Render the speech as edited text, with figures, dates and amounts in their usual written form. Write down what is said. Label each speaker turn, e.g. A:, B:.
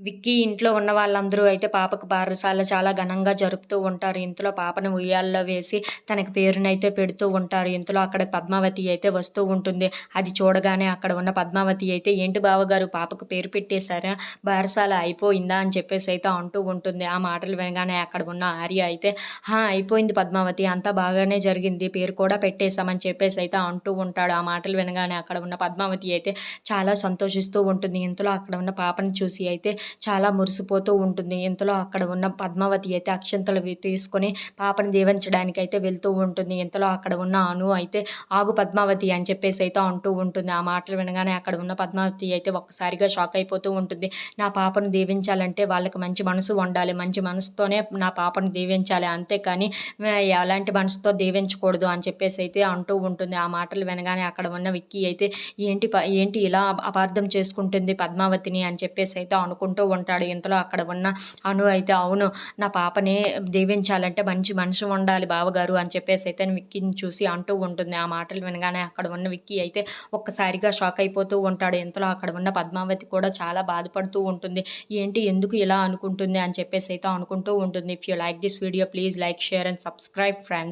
A: విక్కీ ఇంట్లో ఉన్న వాళ్ళందరూ అయితే పాపకు బారసాల చాలా ఘనంగా జరుపుతూ ఉంటారు. ఇంతలో పాపను ఉయ్యాల్లో వేసి తనకి పేరునైతే పెడుతూ ఉంటారు. ఇంతలో అక్కడ పద్మావతి అయితే వస్తూ ఉంటుంది. అది చూడగానే అక్కడ ఉన్న పద్మావతి అయితే, "ఏంటి బావగారు పాపకు పేరు పెట్టేశారా? బారసాల అయిపోయిందా?" అని చెప్పేసి అయితే అంటూ ఉంటుంది. ఆ మాటలు వినగానే అక్కడ ఉన్న ఆర్య అయితే, "హా! అయిపోయింది పద్మావతి. అంతా బాగానే జరిగింది. పేరు కూడా పెట్టేశామని" చెప్పేసి అయితే అంటూ ఉంటాడు. ఆ మాటలు వినగానే అక్కడ ఉన్న పద్మావతి అయితే చాలా సంతోషిస్తూ ఉంటుంది. ఇంతలో అక్కడ ఉన్న పాపని చూసి అయితే చాలా మురిసిపోతూ ఉంటుంది. ఇంతలో అక్కడ ఉన్న పద్మావతి అయితే అక్షింతలు తీసుకొని పాపని దీవించడానికైతే వెళ్తూ ఉంటుంది. ఇంతలో అక్కడ ఉన్న అను అయితే, "ఆగు పద్మావతి" అని చెప్పేసి అయితే అంటూ ఉంటుంది. ఆ మాటలు వినగానే అక్కడ ఉన్న పద్మావతి అయితే ఒక్కసారిగా షాక్ అయిపోతూ ఉంటుంది. నా పాపను దీవించాలంటే వాళ్ళకి మంచి మనసు ఉండాలి. మంచి మనసుతోనే నా పాపను దీవించాలి. అంతేకాని ఎలాంటి మనసుతో దీవించకూడదు అని చెప్పేసి అయితే అంటూ ఉంటుంది. ఆ మాటలు వినగానే అక్కడ ఉన్న విక్కీ అయితే, ఏంటి ఇలా అపార్థం చేసుకుంటుంది పద్మావతిని అని చెప్పేసి అయితే అనుకుంటూ ఉంటాడు. ఇంతలో అక్కడ ఉన్న అను అయితే, "అవును, నా పాపని దీవించాలంటే మంచి మనిషి ఉండాలి బావగారు" అని చెప్పేసి అయితే విక్కీని చూసి అంటూ ఉంటుంది. ఆ మాటలు వినగానే అక్కడ ఉన్న విక్కీ అయితే ఒక్కసారిగా షాక్ అయిపోతూ ఉంటాడు. ఇంతలో అక్కడ ఉన్న పద్మావతి కూడా చాలా బాధపడుతూ ఉంటుంది. ఎందుకు ఇలా అనుకుంటుంది అని చెప్పేసి అయితే అనుకుంటూ ఉంటుంది. If you like this video please like, share and subscribe friends.